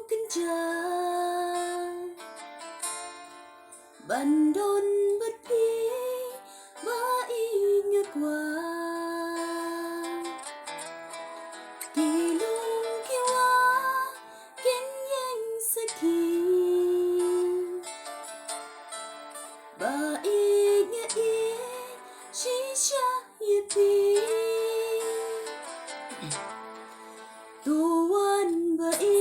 kinh cha bản đôn bất phí và ý ngược qua kỳ lung kiêu á kiến nhanh sẽ kỳ và ý nghĩa ý chỉ cha ý phí tu an và ý